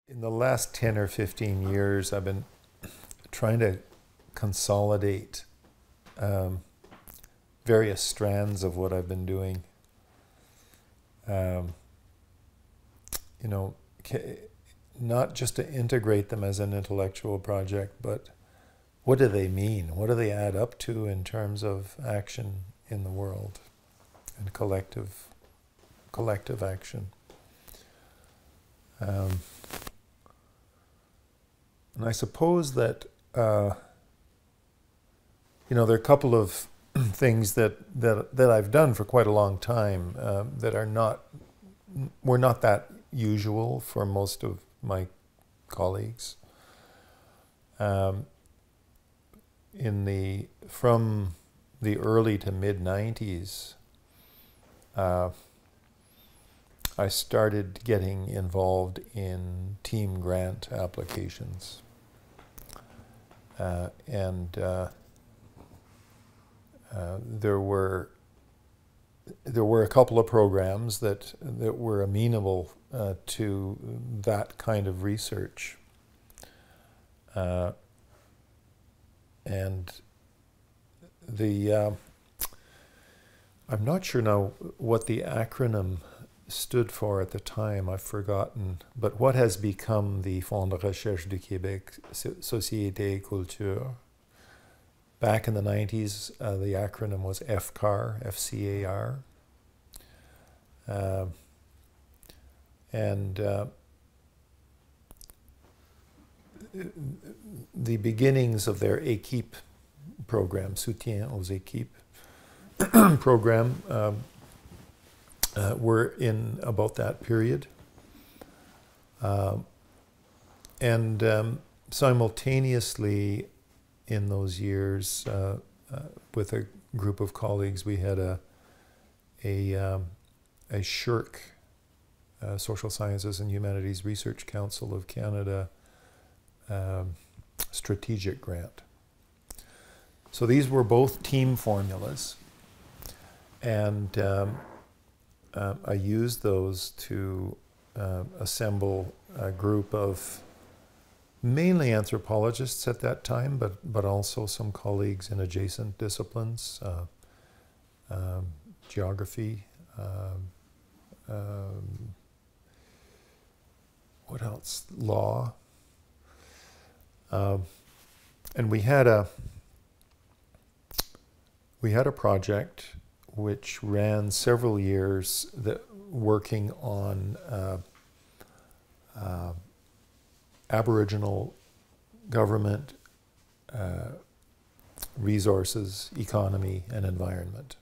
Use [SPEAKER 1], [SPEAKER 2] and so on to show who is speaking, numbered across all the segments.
[SPEAKER 1] In the last 10 or 15 years, I've been trying to consolidate various strands of what I've been doing. Um, you know, not just to integrate them as an intellectual project, but what do they mean? What do they add up to in terms of action in the world and collective action? And I suppose that you know, there are a couple of things that I've done for quite a long time that were not that usual for most of my colleagues. From the early to mid-90s, I started getting involved in team grant applications. There were a couple of programs that were amenable to that kind of research. And I'm not sure now what the acronym stood for at the time, I've forgotten, but what has become the Fonds de Recherche du Québec, Société et Culture. Back in the 90s, the acronym was FCAR, F-C-A-R. The beginnings of their équipe program, Soutien aux équipes program, were in about that period. Simultaneously in those years, with a group of colleagues, we had a SSHRC, Social Sciences and Humanities Research Council of Canada, strategic grant. So these were both team formulas, and I used those to assemble a group of mainly anthropologists at that time, but also some colleagues in adjacent disciplines, geography, what else? Law. And we had a project which ran several years working on Aboriginal government, resources, economy, and environment.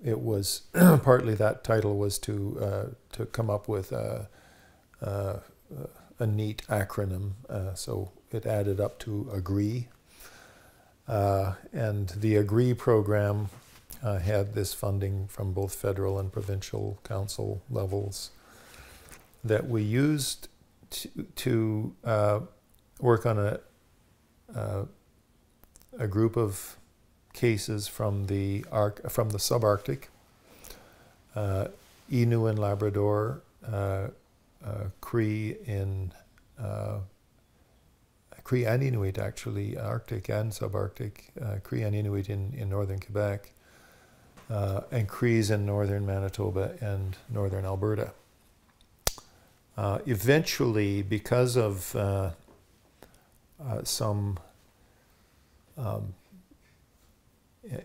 [SPEAKER 1] It was partly, that title was to come up with a neat acronym, so it added up to AGREE. And the AGREE program had this funding from both federal and provincial council levels that we used to work on a group of cases from the subarctic, Innu in Labrador, Cree and Inuit, actually, Arctic and subarctic, Cree and Inuit in northern Quebec, and Crees in northern Manitoba and northern Alberta. Eventually, because of some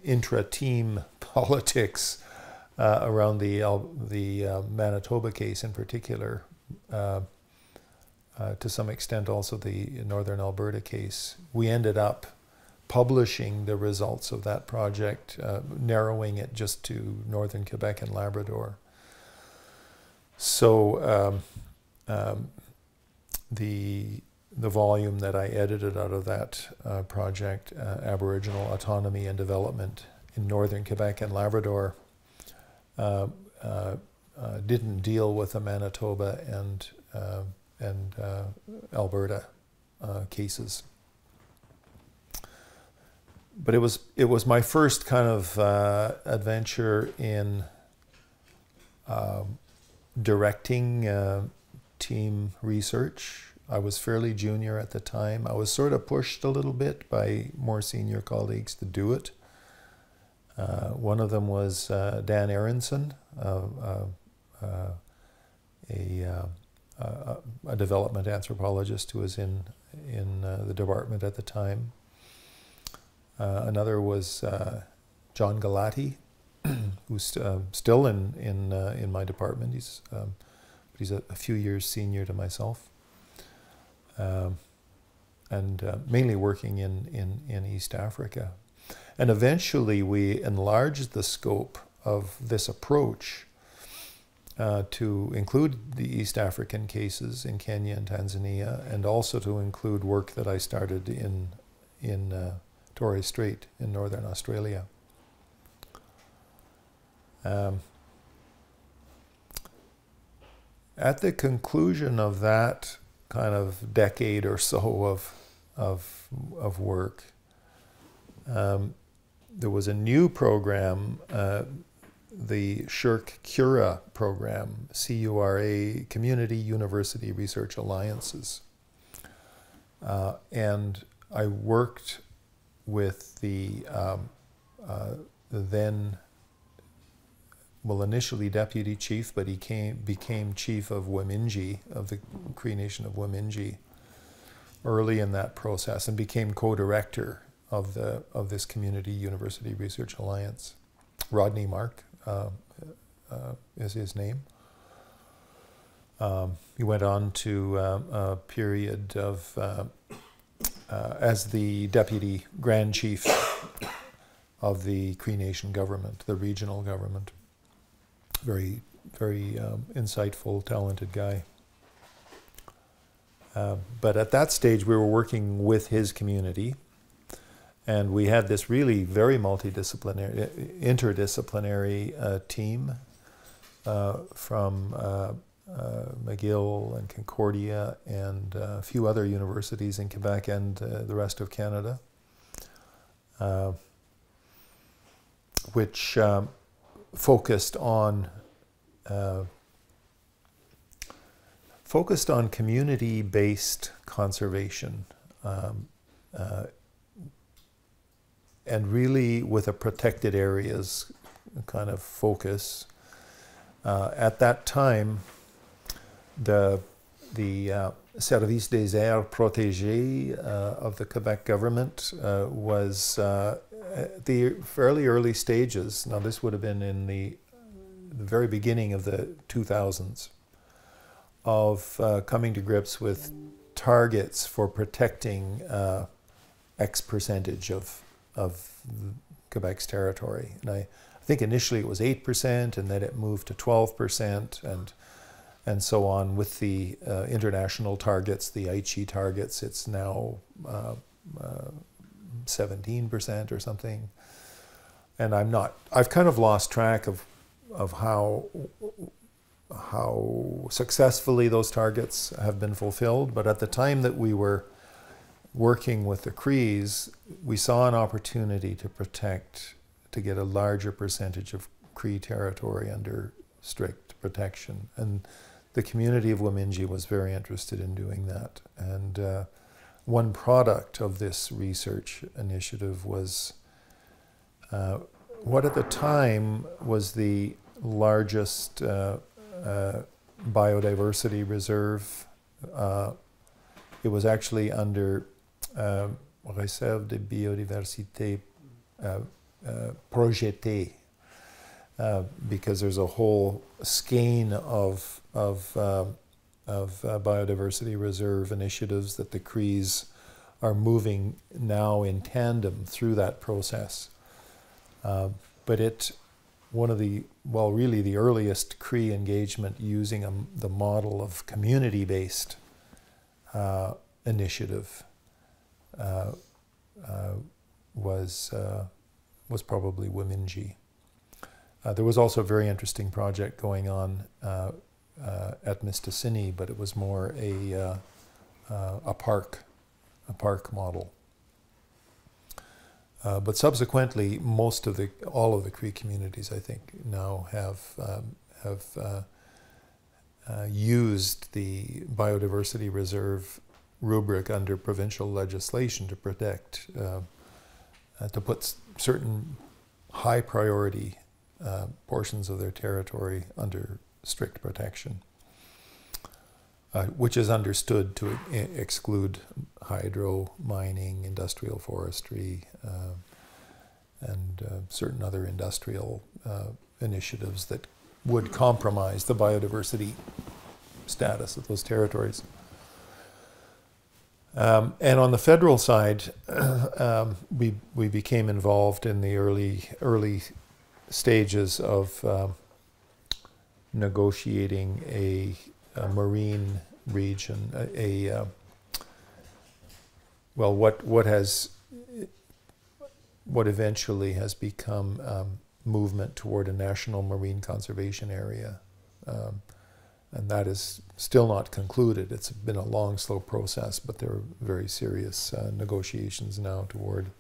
[SPEAKER 1] intra-team politics around the Manitoba case in particular, to some extent also the Northern Alberta case, we ended up publishing the results of that project, narrowing it just to Northern Quebec and Labrador. So the the volume that I edited out of that project, Aboriginal Autonomy and Development in Northern Quebec and Labrador, didn't deal with the Manitoba and Alberta cases. But it was my first kind of adventure in directing team research. I was fairly junior at the time. I was sort of pushed a little bit by more senior colleagues to do it. One of them was Dan Aronson, a development anthropologist who was in the department at the time. Another was John Galati, who's still in my department. He's a few years senior to myself, and mainly working in East Africa. And eventually we enlarged the scope of this approach to include the East African cases in Kenya and Tanzania, and also to include work that I started in Torres Strait in Northern Australia. At the conclusion of that kind of decade or so of work, there was a new program, the SSHRC CURA program, C-U-R-A, Community University Research Alliances. And I worked with the then, well, initially deputy chief, but he became chief of Wemindji, of the Cree Nation of Wemindji, early in that process, and became co-director of this Community University Research Alliance. Rodney Mark is his name. He went on to a period of as the deputy grand chief of the Cree Nation government, the regional government. Very, very insightful, talented guy. But at that stage, we were working with his community, and we had this really very multidisciplinary, interdisciplinary team from McGill and Concordia and a few other universities in Quebec and the rest of Canada, which focused on community-based conservation, and really with a protected areas kind of focus. At that time, the Service des Aires Protégées of the Quebec government was at the fairly early stages. Now, this would have been in the very beginning of the 2000s, of coming to grips with targets for protecting X percentage of Quebec's territory. And I think initially it was 8%, and then it moved to 12%, and so on. With the international targets, the Aichi targets, it's now 17% or something. And I've kind of lost track of how successfully those targets have been fulfilled. But at the time that we were working with the Crees, we saw an opportunity to get a larger percentage of Cree territory under strict protection. And the community of Wemindji was very interested in doing that. And one product of this research initiative was what at the time was the largest biodiversity reserve. It was actually under Réserve de biodiversité projetée, because there's a whole skein of biodiversity reserve initiatives that the Crees are moving now in tandem through that process. But one of the, well, really the earliest Cree engagement using the model of community-based initiative was probably Wamingji. There was also a very interesting project going on at Mistassini, but it was more a park model. But subsequently, all of the Cree communities, I think, now have used the biodiversity reserve rubric under provincial legislation to protect, to put certain high priority portions of their territory under strict protection, which is understood to exclude hydro, mining, industrial forestry, and certain other industrial initiatives that would compromise the biodiversity status of those territories. And on the federal side, we became involved in the early stages of negotiating a marine region, what eventually has become movement toward a national marine conservation area. And that is still not concluded. It's been a long, slow process, but there are very serious negotiations now toward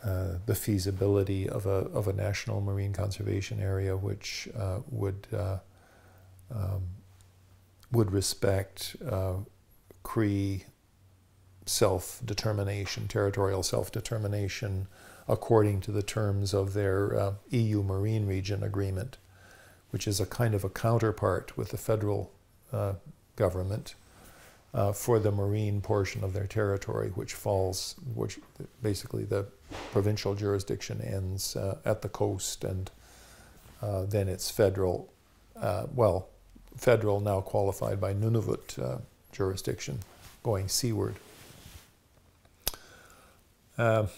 [SPEAKER 1] the feasibility of a national marine conservation area, which would respect Cree self-determination, territorial self-determination, according to the terms of their EU Marine Region Agreement, which is a kind of a counterpart with the federal government for the marine portion of their territory, which basically the provincial jurisdiction ends at the coast, and then it's federal, federal now qualified by Nunavut jurisdiction going seaward. So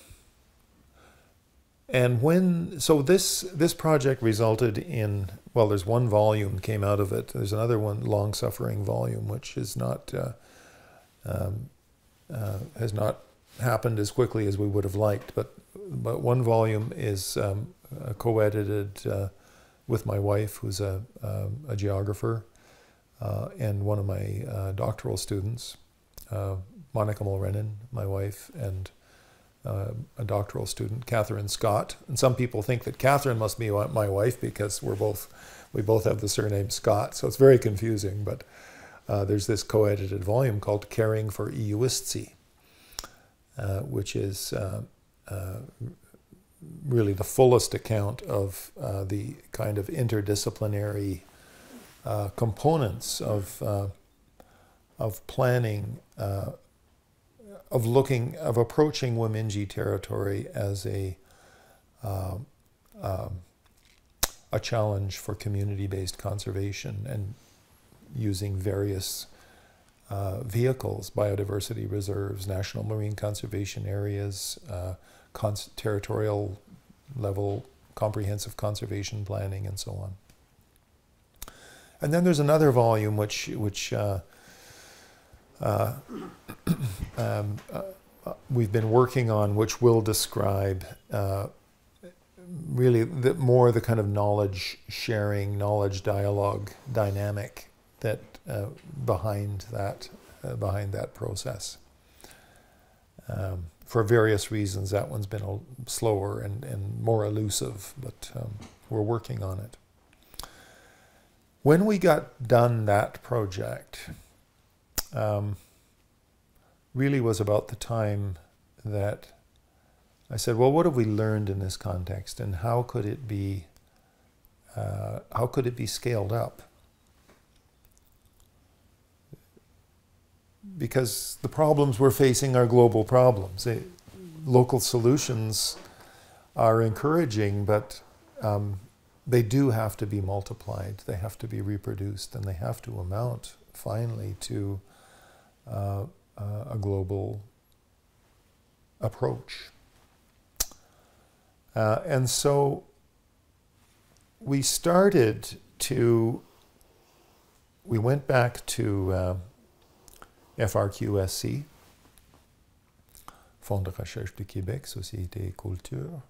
[SPEAKER 1] this project resulted in, well, there's one volume came out of it. There's another one, long-suffering volume, which is not has not happened as quickly as we would have liked. But one volume is co-edited with my wife, who's a geographer, and one of my doctoral students, Monica Mulrennan, my wife, and a doctoral student, Catherine Scott. And some people think that Catherine must be my wife because we both have the surname Scott, so it's very confusing. But there's this co-edited volume called Caring for Inuistsi, which is really the fullest account of the kind of interdisciplinary components of planning, of approaching Wamingji territory as a challenge for community-based conservation, and using various vehicles, biodiversity reserves, national marine conservation areas, territorial level comprehensive conservation planning, and so on. And then there's another volume which we've been working on, which will describe really more the kind of knowledge sharing, knowledge dialogue dynamic that behind that process. For various reasons, that one's been slower and more elusive, but we're working on it. When we got done that project, really was about the time that I said, well, what have we learned in this context, and how could it be scaled up? Because the problems we're facing are global problems. Local solutions are encouraging, but they do have to be multiplied. They have to be reproduced, and they have to amount finally to a global approach. And so we went back to FRQSC, Fonds de Recherche de Québec, Société et Culture,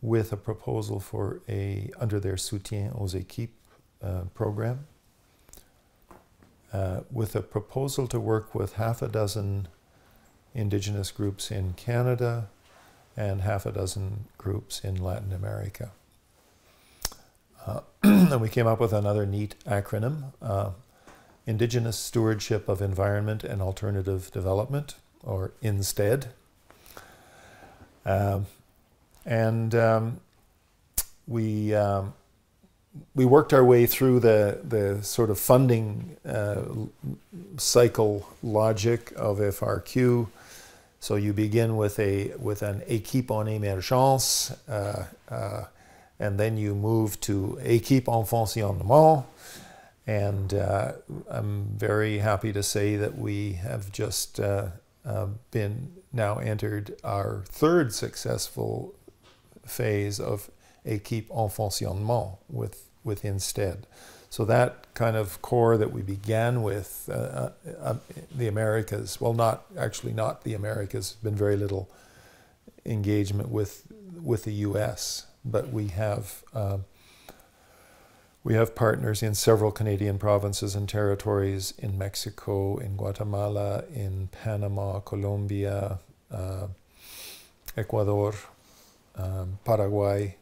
[SPEAKER 1] with a proposal for under their Soutien aux Équipes program, with a proposal to work with half a dozen Indigenous groups in Canada and half a dozen groups in Latin America. And we came up with another neat acronym, Indigenous Stewardship of Environment and Alternative Development, or INSTEAD. We worked our way through the sort of funding cycle logic of FRQ. So you begin with an équipe en émergence, and then you move to équipe en fonctionnement. And I'm very happy to say that we have just been now entered our third successful phase of équipe en fonctionnement with INSTEAD. So that kind of core that we began with the Americas, well, not the Americas, been very little engagement with the U.S., but we have partners in several Canadian provinces and territories, in Mexico, in Guatemala, in Panama, Colombia, Ecuador, Paraguay,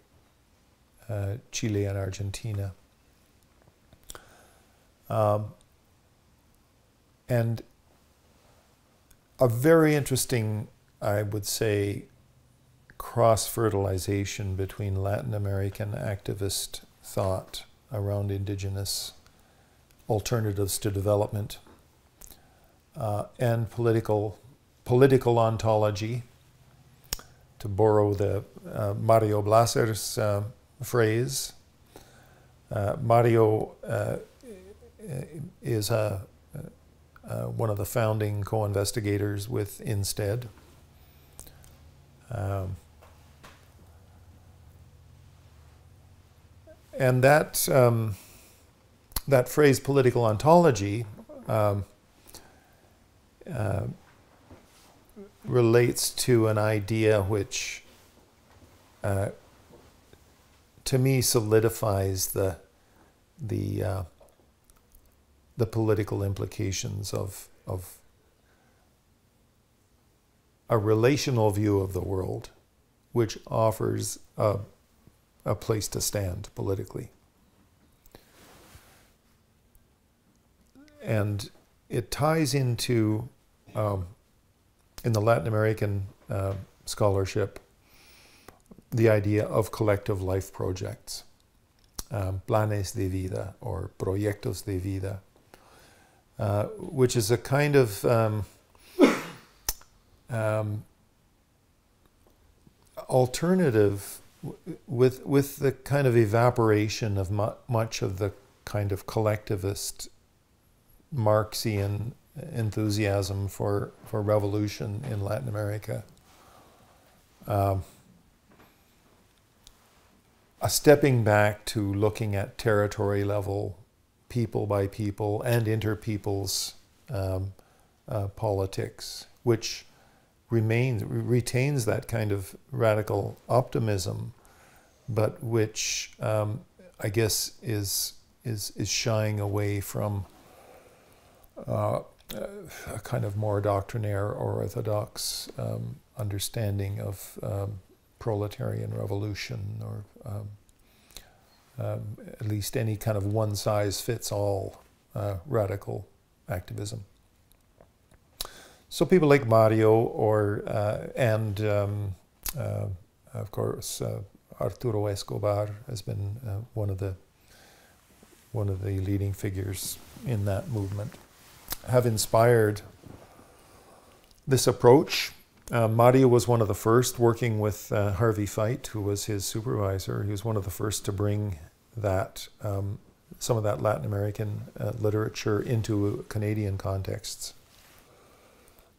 [SPEAKER 1] Chile, and Argentina. And a very interesting, I would say, cross-fertilization between Latin American activist thought around Indigenous alternatives to development and political ontology, to borrow the Mario Blaser's phrase. Mario is one of the founding co-investigators with INSTEAD. And that phrase, political ontology, relates to an idea which, to me, solidifies the political implications of a relational view of the world, which offers a place to stand politically. And it ties into, in the Latin American scholarship, the idea of collective life projects, planes de vida or proyectos de vida, which is a kind of alternative with the kind of evaporation of much of the kind of collectivist Marxian enthusiasm for revolution in Latin America. A stepping back to looking at territory level, people by people and interpeoples politics, which retains that kind of radical optimism, but which I guess is shying away from a kind of more doctrinaire or orthodox understanding of proletarian revolution, or at least any kind of one-size-fits-all radical activism. So people like Mario, and of course Arturo Escobar has been one of the leading figures in that movement, have inspired this approach. Mario was one of the first, working with Harvey Feit, who was his supervisor. He was one of the first to bring that some of that Latin American literature into Canadian contexts.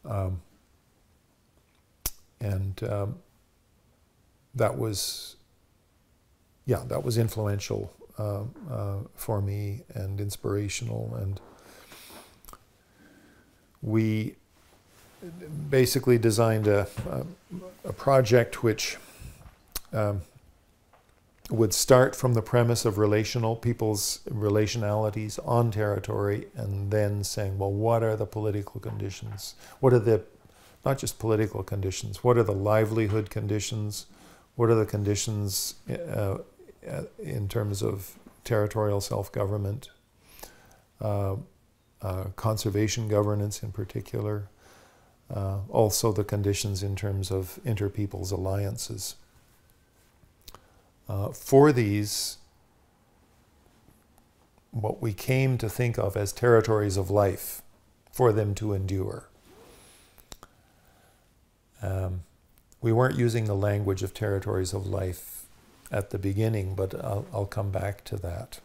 [SPEAKER 1] That was influential for me and inspirational, we basically designed a project which would start from the premise of people's relationalities on territory, and then saying, well, what are the political conditions? What are the, not just political conditions, what are the livelihood conditions? What are the conditions in terms of territorial self-government, conservation governance in particular, also the conditions in terms of interpeople's alliances. For these, what we came to think of as territories of life, for them to endure. We weren't using the language of territories of life at the beginning, but I'll come back to that.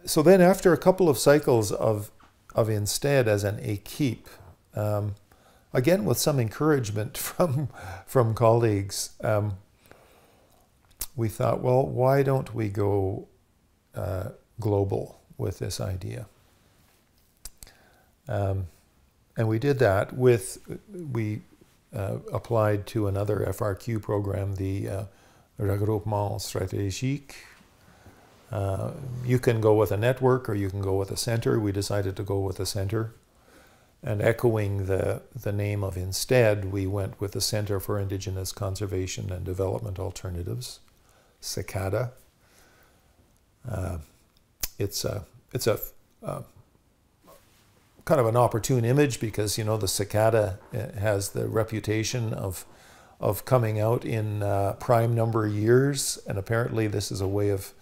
[SPEAKER 1] So then after a couple of cycles of INSTEAD as an équipe, again with some encouragement from colleagues, we thought, well, why don't we go global with this idea? And we did that we applied to another FRQ program, the Regroupement Stratégique. You can go with a network or you can go with a center. We decided to go with a center. And echoing the name of INSTEAD, we went with the Center for Indigenous Conservation and Development Alternatives, CICADA. It's a kind of an opportune image because, you know, the cicada has the reputation of coming out in prime number years, and apparently this is a way of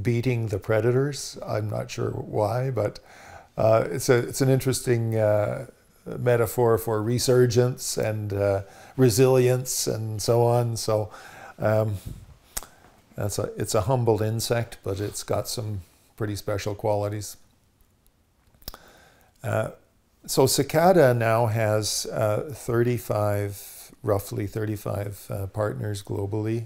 [SPEAKER 1] beating the predators. I'm not sure why, but it's an interesting metaphor for resurgence and resilience and so on. So it's a humble insect, but it's got some pretty special qualities. So CICADA now has roughly 35 partners globally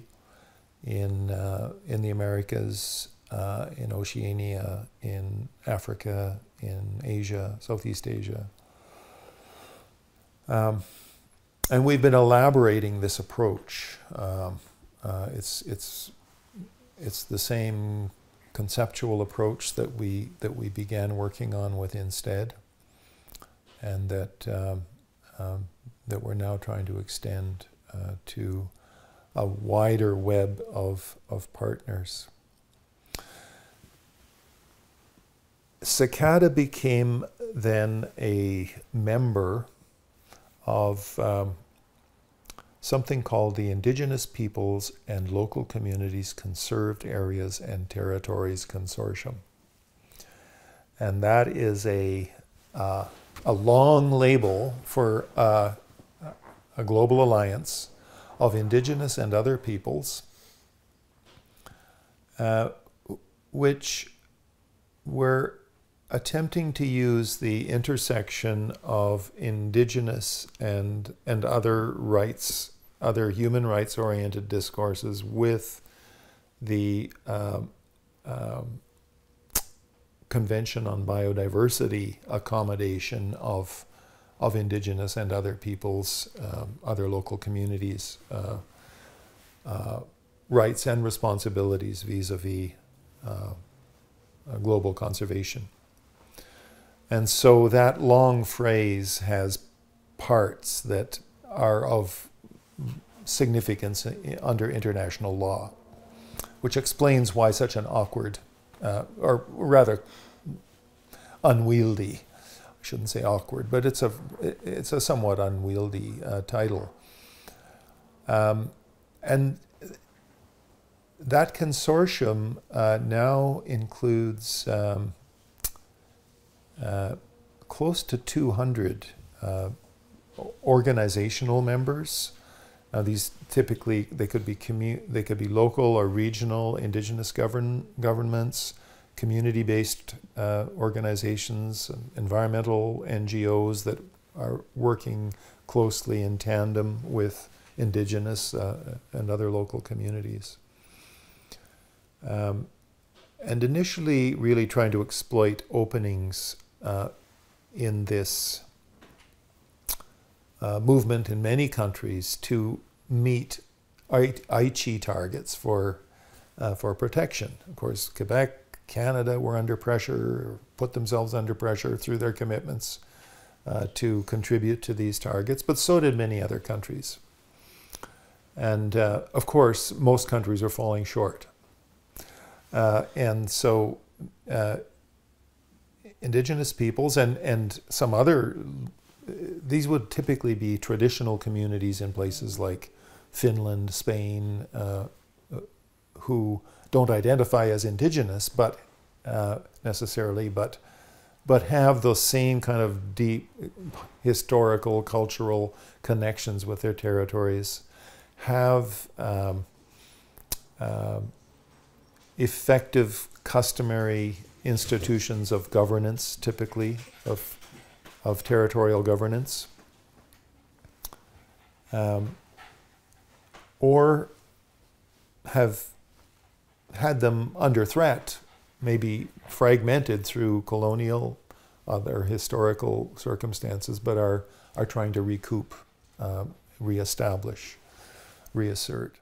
[SPEAKER 1] in the Americas, in Oceania, in Africa, in Asia, Southeast Asia. And we've been elaborating this approach. It's the same conceptual approach that we began working on with INSTEAD, and that we're now trying to extend to a wider web of partners. CICADA became then a member of something called the Indigenous Peoples and Local Communities Conserved Areas and Territories Consortium. And that is a long label for a global alliance of indigenous and other peoples, which were attempting to use the intersection of indigenous and other rights, other human rights oriented discourses with the Convention on Biodiversity accommodation of indigenous and other peoples, other local communities, rights and responsibilities vis-a-vis global conservation. And so that long phrase has parts that are of significance under international law, which explains why such an awkward, or rather unwieldy, I shouldn't say awkward, but it's a somewhat unwieldy title. And that consortium now includes close to 200 organizational members. Now these typically, they could be local or regional indigenous governments, community-based organizations, environmental NGOs that are working closely in tandem with indigenous and other local communities. and initially really trying to exploit openings in this movement in many countries to meet Aichi targets for protection. Of course, Quebec, Canada were under pressure, put themselves under pressure through their commitments to contribute to these targets, but so did many other countries. And of course, most countries are falling short. And so Indigenous peoples and some other, these would typically be traditional communities in places like Finland, Spain, who don't identify as Indigenous, but necessarily, but have those same kind of deep historical, cultural connections with their territories, have effective, customary institutions of governance, typically of territorial governance, or have had them under threat, maybe fragmented through colonial, other historical circumstances, but are trying to recoup, reestablish, reassert.